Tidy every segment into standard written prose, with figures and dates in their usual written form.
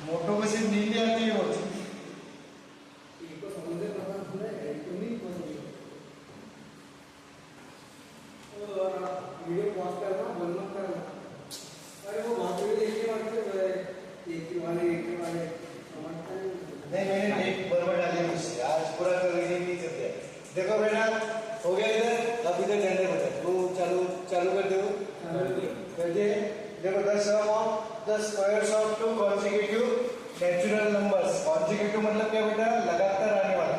मोटो को सिर्फ नींद आती है रोज। इनको समझे पता है इनको नहीं पता। और वीडियो पॉज करना बंद मत करना। अरे वो बात वीडियो एक ही बात पे एक ही वाले समझता नहीं मैंने एक बराबर डाली उससे आज पूरा कर नहीं करते। देखो बेटा हो गया इधर। अब इधर जनरे बचा वो चालू कर दो कर दिए। देखो the sum of the squares of two consecutive natural numbers. Consecutive मतलब क्या बेटा लगातार आने वाले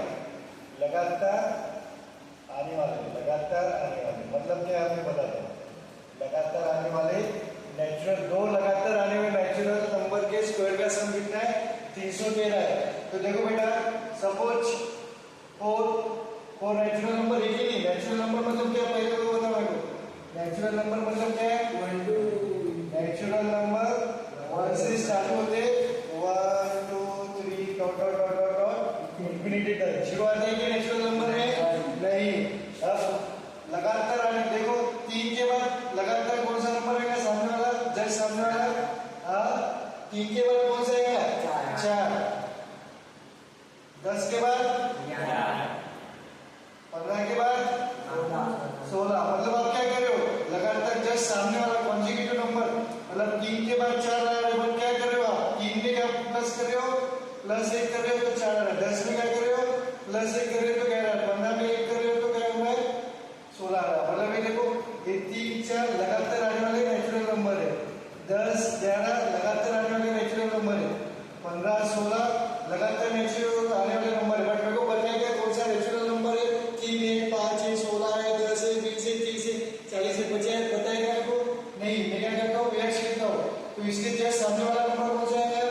मतलब क्या आपने बता दो। लगातार आने वाले नेचुरल दो लगातार आने वाले नेचुरल नंबर के स्क्वायर का सम कितना है 313 है। तो देखो बेटा सपोज फोर नेचुरल नंबर एक ही नहीं। नेचुरल नंबर मतलब क्या पहले तो बताओ मेरे को। नेचुरल नंबर मतलब क्या है 1 2 नेचुरल नंबर 1 से स्टार्ट होते 1 2 3 dot dot dot dot dot infinity तक। जीरो आते हैं कि नेचुरल नंबर में नहीं। अब लगातार आने देखो 3 के बाद लगातार कौन सा नंबर आएगा सामने वाला जस्ट सामने वाला 3 के बाद कौन सा आएगा 4 10 के बाद 15 के बाद 16। मतलब आप क्या कर रहे हो लगातार जस्ट सामने वाला कॉन्जिक्यूटिव नंबर मतलब 3 के बाद 4 आ रहा है। क्या कर रहे हो आप 3 में क्या प्लस कर रहे हो प्लस 1 कर रहे हो तो 4 आ रहा है। 10 में क्या कर रहे हो प्लस 1 कर रहे हो तो क्या आ रहा है। 15 में 1 कर रहे हो तो क्या हुआ है 16 आ रहा है। मतलब ये देखो ये 3 4 लगातार आने वाले नेचुरल नंबर है। 10 11 लगातार आने वाले नेचुरल नंबर है। 15 16 लगातार नेचुरल आने वाले नंबर है। बट मेरे को बताया क्या कौन सा नेचुरल नंबर है 3 है 5 है 16 है 10 है 20 है 30 है 40 है 50 है बताएगा आपको नहीं। मैं क्या करता हूँ x लिखता हूँ तो इसके जस्ट सामने वाला नंबर कौन सा है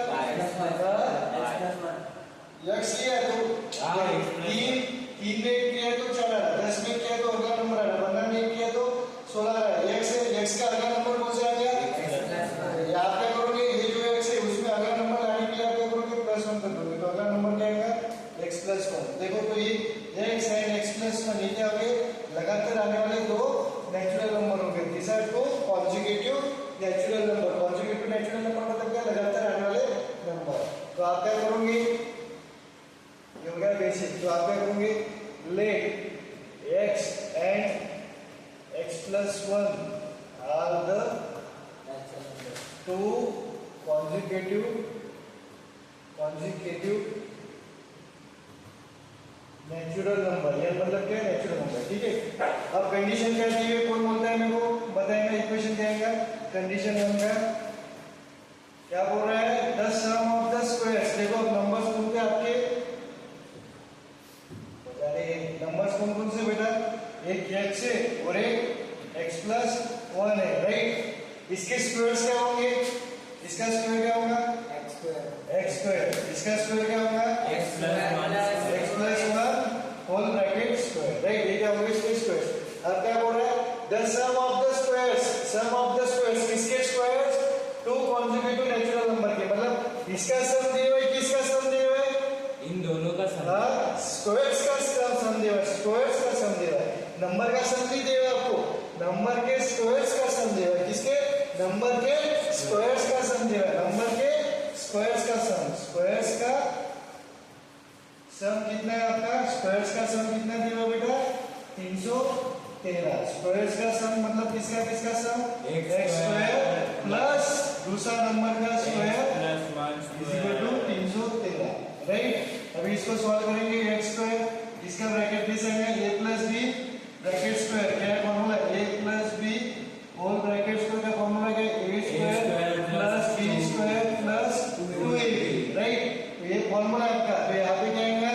x लिया तो 3 में किया तो 4 आ रहा है। 10 में किया तो अगला नंबर आ रहा है। 15 में किया तो 16 आ रहा है। x का अगला नंबर कौन सा आ गया आप क्या करोगे ये जो x है उसमें अगला नंबर लाने के लिए आप क्या करोगे +1 कर दोगे तो अगला नंबर क्या आएगा x +1। देखो तो ये x एंड x +1 ये क्या हो गए लगातार आने वाले दो नेचुरल नंबर हो गए। This are two consecutive natural number. Consecutive natural number मतलब क्या लगातार आने वाले नंबर। तो आप क्या करोगे ये हो गया बेसिक। तो आप क्या करोगे let x and x +1 are the two consecutive natural number. यह मतलब क्या नेचुरल नंबर ठीक है। अब कंडीशन क्या दी है कौन बोलता है मेरे को बताएगा इक्वेशन क्या आएगा। कंडीशन 1 का क्या बोल रहा है the sum of the squares. देखो नंबर्स कौन थे आपके नंबर्स कौन से बेटा एक x है और एक x +1 है राइट। इसके स्क्वायर्स क्या होंगे इसका स्क्वायर क्या होगा x स्क्वायर इसका स्क्वायर क्या होगा x +1 whole bracket square right. ये क्या होगा इसके स्क्वायर। अब क्या बोल रहा है the sum of the squares किसके squares two consecutive natural number के। मतलब इसका सम दिया हुआ है किसका सम दिया हुआ है इन दोनों का सम स्क्वायर्स का सम दिया हुआ है। स्क्वायर्स का सम दिया हुआ है नंबर का सम नहीं दिया हुआ आपको नंबर के स्क्वायर्स का सम दिया हुआ है। किसके नंबर के स्क्वायर्स का सम दिया हुआ है। नंबर के स्क्वायर्स का सम कितना है आपका स्क्वायर्स का सम कितना दिया हुआ बेटा 313। स्क्वायर्स का सम मतलब किसका सम x स्क्वायर प्लस दूसरा नंबर का स्क्वायर +1 313 राइट। अभी इसको सॉल्व करेंगे x स्क्वायर इसका ब्रैकेट दे सकते हैं a + b ब्रैकेट स्क्वायर क्या है formula a + b whole bracket square का फॉर्मूला क्या है a square + b square + 2ab right. तो ये फॉर्मूला आपका। तो यहाँ पे क्या आएगा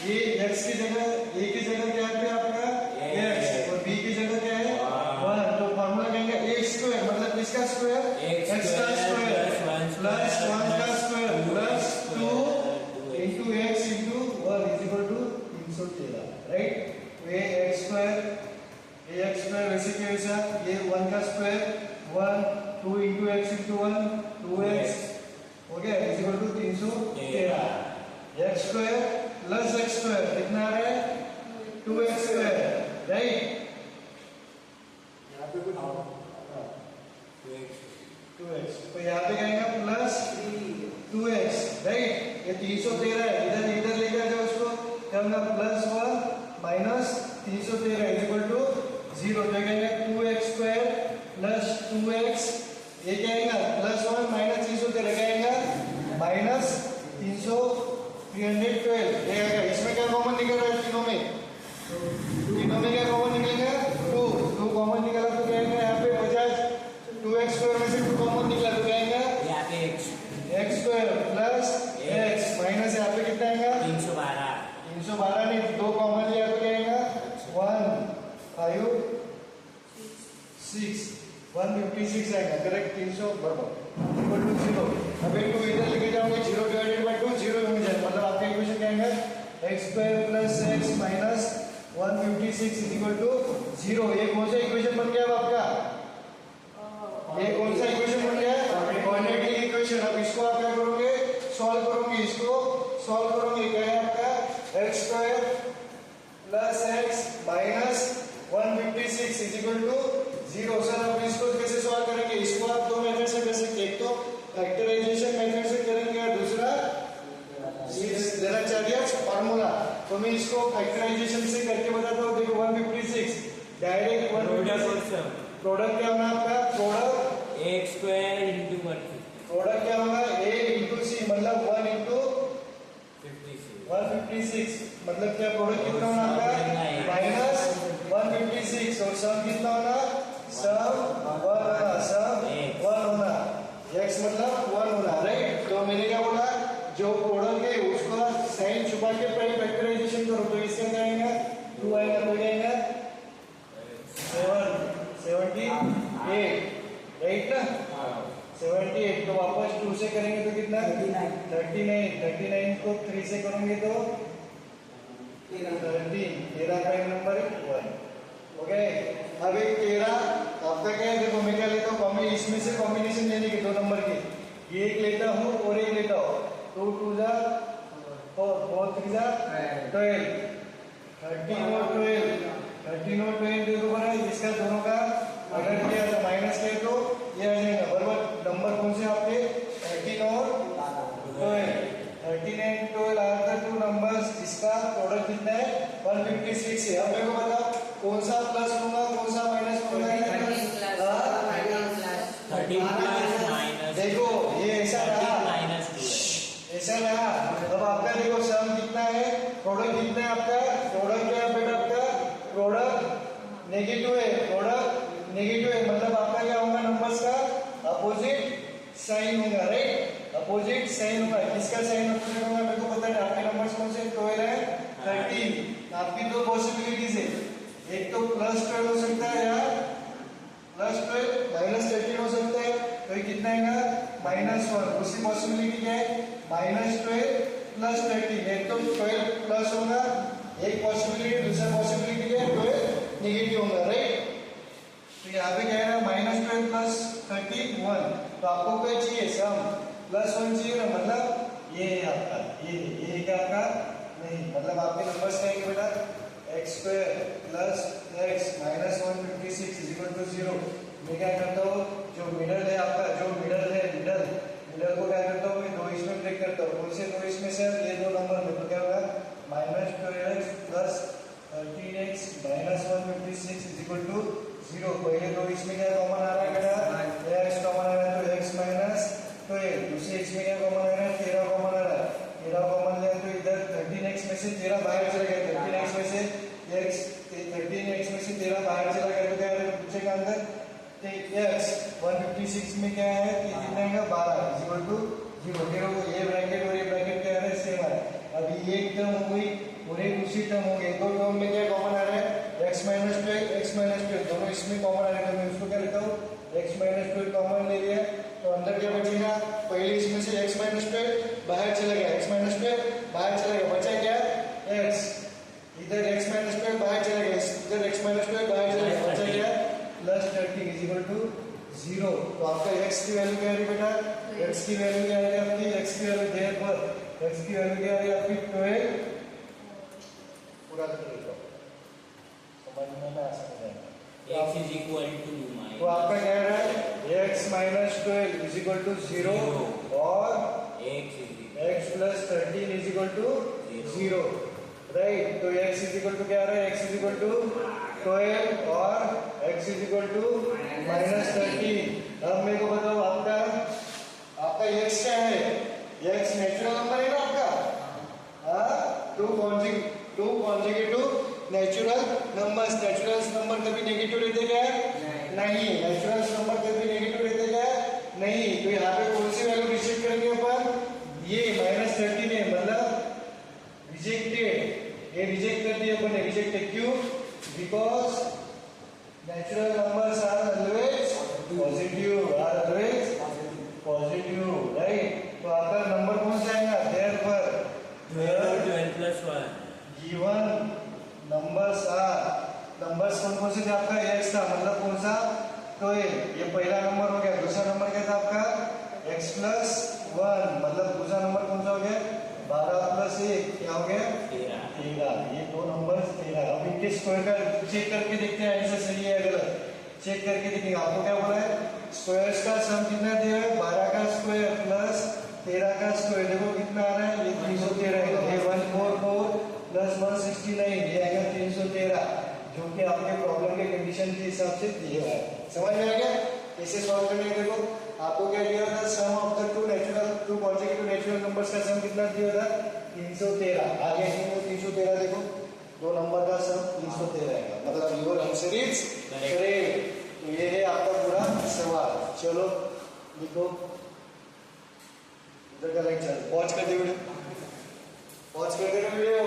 ये x की जगह a की जगह क्या है आपका x और b की जगह क्या है 1। तो फॉर्मूला क्या है a स्क्वायर मतलब किसका स्क्वायर x का स्क्वायर +1 का square +2 into x into 1 is equal to 313 right. तो ये x स्क्वायर वैसे क्या वैसा ये 1 का square 1 2 into x into 1 2x हो गया is equal to 313 x square plus x square कितना आ रहा है 313 है, इधर इधर लेके आ जाओ उसको, क्या होगा +1 माइनस 313 इक्वल टू 0। तो कहेंगे 2x स्क्वायर प्लस 2x, ये क्या आएगा +1 माइनस 313 क्या आएगा माइनस 312, ये आएगा। इसमें क्या कॉमन निकल रहा है तीनों में क्या कॉमन निकलेगा 2 कॉमन निकला तो क्या आएगा यहाँ पे 50, 2x स्क्वायर में से 2 कॉमन निकला तो क्या आएगा यहाँ पे x square plus x minus यहाँ पे कितना आएगा 312 नहीं 2 कॉमन लिया तो क्या आएगा 156 आएगा करेक्ट 300 बराबर इक्वल टू 0। अब एक 2 इधर लेके जाओगे 0 डिवाइडेड बाय 2 0 हो जाए, मतलब आपका इक्वेशन क्या आएगा x square plus x minus 156 equal to 0। ये कौन सा इक्वेशन बन गया अब आपका, ये कौन सा इक्वेशन बन गया क्वाड्रेटिक इक्वेशन। अब इसको आप क्या करोगे सॉल्व करोगे, इसको सॉल्व करोगे क्या है आपका x square plus x minus 156 is equal to 0। Sir अब इसको कैसे सॉल्व करेंगे, इसको आप दो मेथड से कर सकते हैं, एक तो फैक्टराइजेशन मेथड से करेंगे और दूसरा द्विघात फार्मूला। तो मैं इसको फैक्टराइजेशन से करके बताता हूँ। देखो 156 डायरेक्ट प्रोडक्ट क्या होगा आपका product x square into 150 product क्या होगा a इंटू सी मतलब 1 इंटू 156 मतलब क्या प्रोडक्ट कितना होना आपका माइनस 156 और सम कितना होना सम 1 होना सम 1 होना x मतलब 1 होना राइट। तो मैंने क्या बोला जो प्रोडक्ट है उसका साइन छुपा के पहले फैक्टराइजेशन करो तो इसका क्या आएगा 2 आएगा तो क्या आएगा 78 राइट ना 78। तो वापस 2 से करेंगे तो कितना 39 को 3 से करेंगे तो 13 प्राइम नंबर 1 ओके। अब एक 13 आपका क्या है देखो मैं क्या लेता हूँ इसमें से कॉम्बिनेशन लेने के 2 नंबर की, ये एक लेता हूँ और एक लेता हूँ 2 2 जा 4 3 जा 12 13 और 12 देखो बना इसका दोनों का अगर किया तो माइनस किया तो ये आ जाएगा बराबर। नंबर कौन से आपके 13 और 12 13 and 12 आर द 2 नंबर्स जिसका प्रोडक्ट कितना है 156 है। अब मेरे को बताओ कौन सा प्लस लूंगा कौन सा माइनस लूंगा 13 प्लस माइनस देखो ये ऐसा रहा ऐसा रहा। अब आपका देखो सम कितना है प्रोडक्ट कितना है आपका प्रोडक्ट क्या है बेटा आपका प्रोडक्ट नेगेटिव है मतलब आपका क्या होगा नंबर्स का अपोजिट साइन होगा राइट अपोजिट साइन होगा। किसका साइन अपोजिट होगा मेरे को पता है आपके नंबर्स कौन से 12 है 13। आपकी दो पॉसिबिलिटीज है एक तो +12 हो सकता है या +12 -13 हो सकता है। तो ये कितना आएगा -1। दूसरी पॉसिबिलिटी क्या है -12 + 13। एक तो 12 प्लस होगा एक पॉसिबिलिटी, दूसरा पॉसिबिलिटी क्या है 12 नेगेटिव होगा राइट। तो यहाँ पे क्या है -12 + 31। तो आपको क्या चाहिए सम +1 चाहिए ना मतलब ये है आपका ये क्या आपका नहीं मतलब आपके नंबर्स क्या है बेटा x square plus x minus 156 = 0। मैं क्या करता हूँ जो मिडल है आपका जो मिडल है मिडल को क्या करता हूँ मैं दो इसमें ब्रेक करता हूँ। कौन से दो इसमें से ये दो नंबर में तो क्या होगा -12x प्लस 13x माइनस 156 = 0। पहले दो इसमें क्या कॉमन आ रहा है बेटा x कॉमन आ रहा है तो x माइनस 12। दूसरे इसमें क्या कॉमन आ रहा है 13 कॉमन आ रहा है 13 कॉमन लिया तो इधर 13x में से 13 बाहर चला गया 13x में से x 13x में से 13 बाहर चला गया तो क्या है पीछे का अंदर x 156 में क्या है कि कितना आएगा 12 = 0। ये ब्रैकेट और ये ब्रैकेट क्या है सेम है। अभी ये एक टर्म हो गई और एक दूसरी टर्म हो गई। दो टर्म में क्या कॉमन आ रहा है x -12 दोनों इसमें कॉमन आ रहे हैं तो मैं उसको क्या लिखता हूँ x -12 कॉमन ले लिया तो अंदर क्या बचेगा पहले इसमें से x -12 बाहर चला गया x -12 बाहर चला गया बचा क्या x इधर x -12 बाहर चला गया इधर x -12 बाहर चला गया बचा क्या +13 = 0। तो आपका x की वैल्यू क्या आ रही बेटा x की वैल्यू क्या आ रही आपकी x की वैल्यू देयर पर x की वैल्यू क्या आ रही आपकी 12 पूरा कर लो समझने में आसान है। x = तो आपका क्या रहा है x -12 = 0 और x + 13 0, राइट। तो x इज इक्वल टू क्या आ रहा है, x इज इक्वल टू 12 और x इज इक्वल टू -13। अब मेरे को बताओ आपका x क्या है, x नेचुरल नंबर है ना आपका, हाँ, टू कॉन्जिक्यूटिव नेचुरल नंबर कभी नेगेटिव रहते क्या, नहीं, नेचुरल नंबर कभी नेगेटिव रहते क्या, नहीं। तो यहाँ पे कौन सी वैल्यू रिजेक्ट करेंगे अपन, ये -13 है, मतलब रिजेक्टेड, ये रिजेक्ट कर दिया अपन ने, रिजेक्टेड क्यों, because natural numbers are always positive, right. तो आपका नंबर कौन सा आएगा, देयरफॉर 12 plus 1. गिवन नंबर्स कौन से थे आपका, x था, मतलब कौन सा, तो ये पहला नंबर हो गया। दूसरा नंबर क्या था आपका, x plus 1, मतलब दूसरा नंबर कौन सा हो गया, 12 plus 1 क्या हो गया, 13। ये दो नंबर 13। अब इनके स्क्वायर का चेक करके देखते हैं, ऐसा सही है गलत, चेक करके देखेंगे। आपको क्या बोला है, स्क्वायर्स का सम कितना दिया है, 12 का स्क्वायर प्लस 13 का स्क्वायर, देखो कितना आ रहा है, ये 313 है। ये 144 प्लस 169, ये आएगा 313, जो कि आपके प्रॉब्लम के कंडीशन के हिसाब से दिया है। समझ में आ गया कैसे सॉल्व करने का। देखो आपको क्या दिया था, sum of the two consecutive natural numbers का सम कितना दिया था, 313। आगे 313, देखो दो नंबर का सम 313 है, मतलब योर आंसर इज करेक्ट। तो ये है आपका पूरा सवाल। चलो लिखो, उधर का लेक्चर पॉज कर दे वीडियो, पॉज कर दे वीडियो।